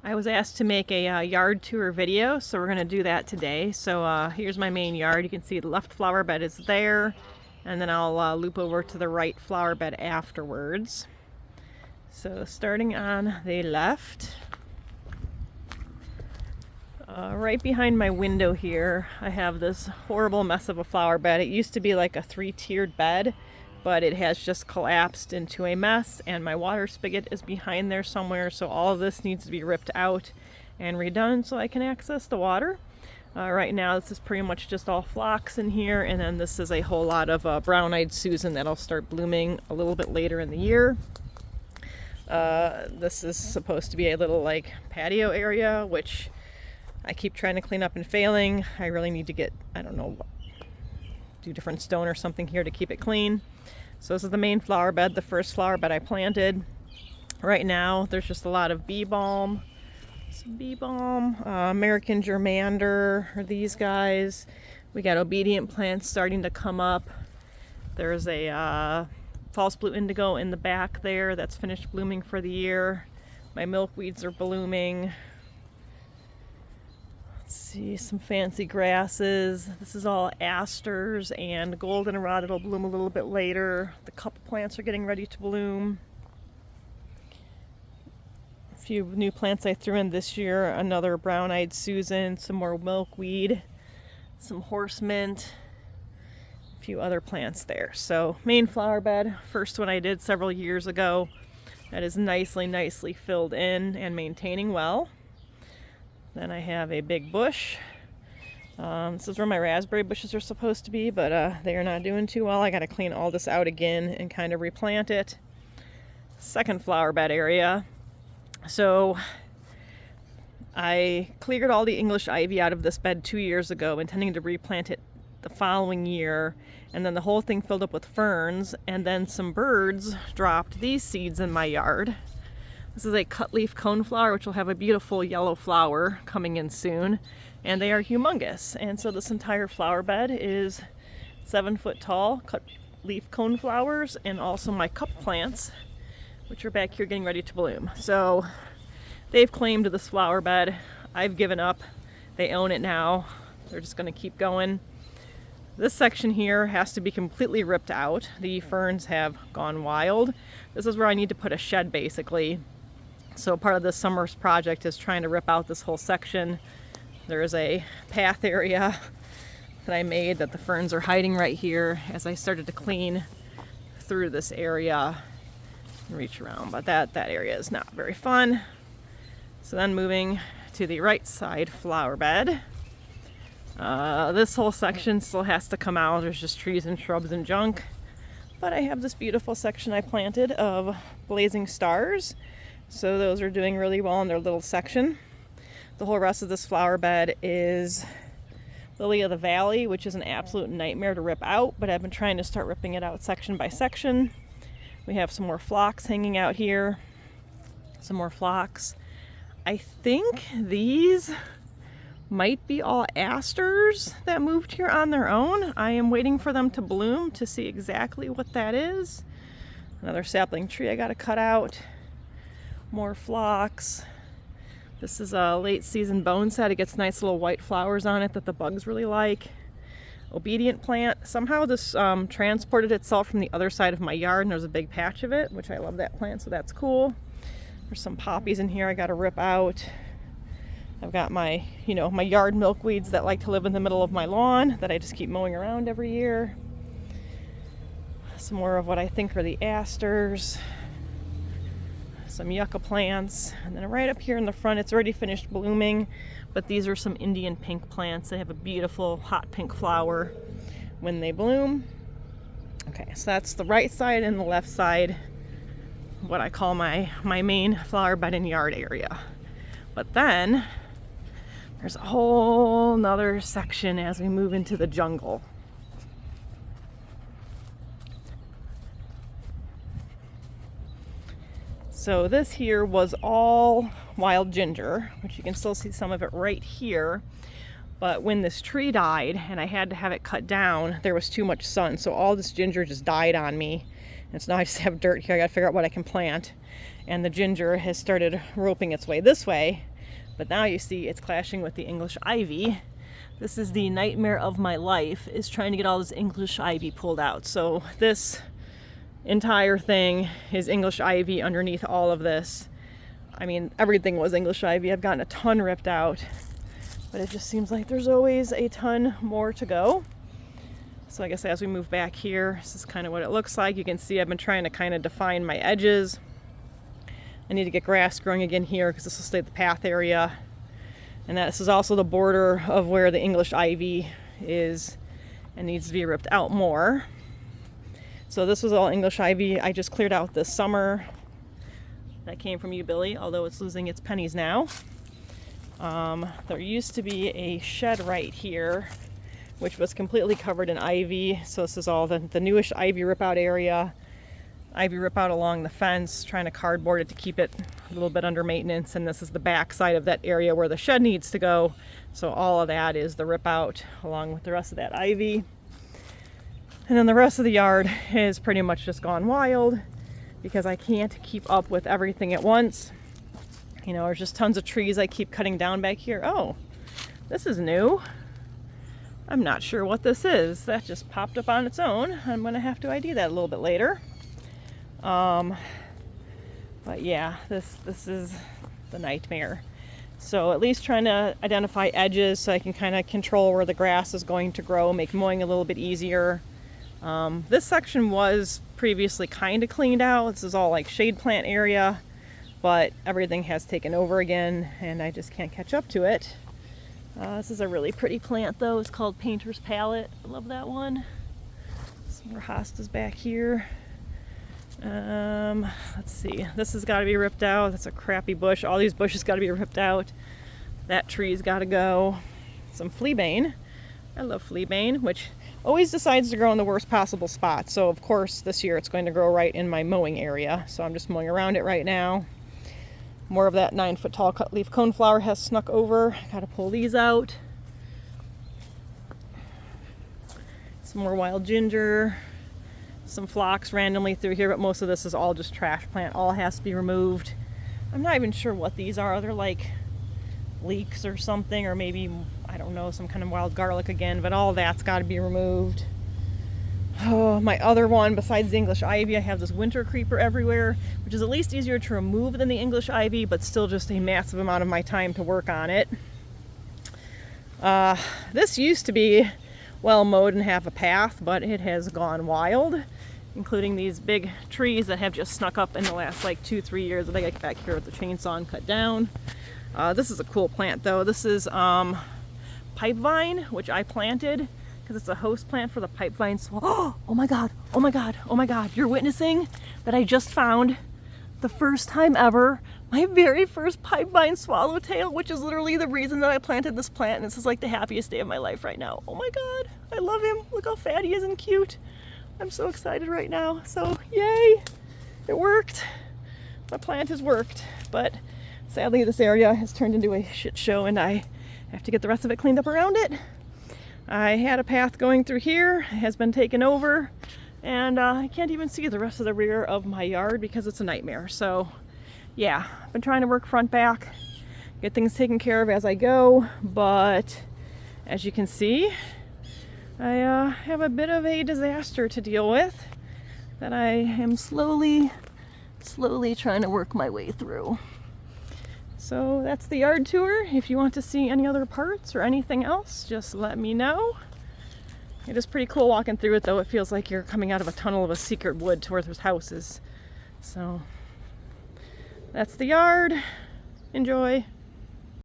I was asked to make a yard tour video, so we're going to do that today. So here's my main yard. You can see the left flower bed is there, and then I'll loop over to the right flower bed afterwards. So starting on the left, right behind my window here, I have this horrible mess of a flower bed. It used to be like a 3-tiered bed, but it has just collapsed into a mess, and my water spigot is behind there somewhere, so all of this needs to be ripped out and redone so I can access the water. Right now this is pretty much just all phlox in here, and then this is a whole lot of brown-eyed Susan that'll start blooming a little bit later in the year. This is supposed to be a little like patio area, which I keep trying to clean up and failing. I really need to get, I don't know, do different stone or something here to keep it clean. So this is the main flower bed, the first flower bed I planted. Right now there's just a lot of bee balm, American germander, or these guys. We got obedient plants starting to come up. There's a false blue indigo in the back there that's finished blooming for the year. My milkweeds are blooming. Let's see, some fancy grasses. This is all asters and goldenrod. It'll bloom a little bit later. The couple plants are getting ready to bloom. A few new plants I threw in this year. Another brown-eyed Susan, some more milkweed, some horse mint, a few other plants there. So main flower bed, first one I did several years ago. That is nicely filled in and maintaining well. Then I have a big bush. This is where my raspberry bushes are supposed to be, but they are not doing too well. I got to clean all this out again and kind of replant it. Second flower bed area. So I cleared all the English ivy out of this bed 2 years ago, intending to replant it the following year. And then the whole thing filled up with ferns, and then some birds dropped these seeds in my yard. This is a cut leaf coneflower, which will have a beautiful yellow flower coming in soon, and they are humongous. And so this entire flower bed is 7 foot tall cut leaf coneflowers, and also my cup plants, which are back here getting ready to bloom. So they've claimed this flower bed. I've given up. They own it now. They're just going to keep going. This section here has to be completely ripped out. The ferns have gone wild. This is where I need to put a shed, basically. So part of this summer's project is trying to rip out this whole section. There is a path area that I made that the ferns are hiding right here as I started to clean through this area and reach around. But that area is not very fun. So then moving to the right side flower bed. This whole section still has to come out. There's just trees and shrubs and junk. But I have this beautiful section I planted of blazing stars. So those are doing really well in their little section. The whole rest of this flower bed is lily of the valley, which is an absolute nightmare to rip out, but I've been trying to start ripping it out section by section. We have some more phlox hanging out here. Some more phlox. I think these might be all asters that moved here on their own. I am waiting for them to bloom to see exactly what that is. Another sapling tree I gotta cut out. More phlox. This is a late season boneset. It gets nice little white flowers on it that the bugs really like. Obedient plant. Somehow this transported itself from the other side of my yard, and there's a big patch of it, which I love that plant, so that's cool. There's some poppies in here I got to rip out. I've got my, my yard milkweeds that like to live in the middle of my lawn that I just keep mowing around every year. Some more of what I think are the asters. Some yucca plants, and then right up here in the front, it's already finished blooming, but these are some Indian pink plants. They have a beautiful hot pink flower when they bloom. Okay, so that's the right side and the left side, what I call my main flower bed and yard area. But then there's a whole nother section as we move into the jungle. So this here was all wild ginger, which you can still see some of it right here. But when this tree died and I had to have it cut down, there was too much sun. So all this ginger just died on me. And so now I just have dirt here. I gotta figure out what I can plant. And the ginger has started roping its way this way. But now you see it's clashing with the English ivy. This is the nightmare of my life, is trying to get all this English ivy pulled out. So this entire thing is English ivy underneath all of this. I mean, everything was English ivy. I've gotten a ton ripped out, but it just seems like there's always a ton more to go. So I guess as we move back here, this is kind of what it looks like. You can see I've been trying to kind of define my edges. I need to get grass growing again here because this will stay the path area. And this is also the border of where the English ivy is and needs to be ripped out more. So this was all English ivy I just cleared out this summer. That came from you, Billy, although it's losing its pennies now. There used to be a shed right here, which was completely covered in ivy. So this is all the newish ivy rip out area. Ivy rip out along the fence, trying to cardboard it to keep it a little bit under maintenance. And this is the back side of that area where the shed needs to go. So all of that is the rip out along with the rest of that ivy. And then the rest of the yard is pretty much just gone wild because I can't keep up with everything at once. You know, there's just tons of trees I keep cutting down back here. Oh, this is new. I'm not sure what this is. That just popped up on its own. I'm gonna have to ID that a little bit later. But yeah, this is the nightmare. So at least trying to identify edges so I can kind of control where the grass is going to grow, make mowing a little bit easier. This section was previously kind of cleaned out. This is all like shade plant area, but everything has taken over again and I just can't catch up to it. This is a really pretty plant though. It's called Painter's Palette. I love that one. Some more hostas back here. Let's see. This has got to be ripped out. That's a crappy bush. All these bushes got to be ripped out. That tree's got to go. Some fleabane. I love fleabane, which always decides to grow in the worst possible spot. So of course this year it's going to grow right in my mowing area. So I'm just mowing around it right now. More of that 9-foot tall cut leaf coneflower has snuck over. Got to pull these out. Some more wild ginger. Some phlox randomly through here, but most of this is all just trash plant. All has to be removed. I'm not even sure what these are. They're like leeks or something, or maybe, I don't know, some kind of wild garlic again, but all that's got to be removed. Oh, my other one, besides the English ivy, I have this winter creeper everywhere, which is at least easier to remove than the English ivy, but still just a massive amount of my time to work on it. This used to be well mowed and have a path, but it has gone wild, including these big trees that have just snuck up in the last like 2-3 years that I got back here with the chainsaw and cut down. This is a cool plant though. This is pipe vine, which I planted because it's a host plant for the pipe vine swallow. Oh my god, oh my god, oh my god. You're witnessing that I just found the first time ever my very first pipe vine swallowtail, which is literally the reason that I planted this plant, and this is like the happiest day of my life right now. Oh my god, I love him. Look how fat he is and cute. I'm so excited right now. So yay, it worked. My plant has worked, but sadly this area has turned into a shit show and I have to get the rest of it cleaned up around it. I had a path going through here, it has been taken over, and I can't even see the rest of the rear of my yard because it's a nightmare. So yeah, I've been trying to work front back, get things taken care of as I go, but as you can see, I have a bit of a disaster to deal with that I am slowly trying to work my way through. So that's the yard tour. If you want to see any other parts or anything else, just let me know. It is pretty cool walking through it though. It feels like you're coming out of a tunnel of a secret wood to where there's houses. So that's the yard. Enjoy.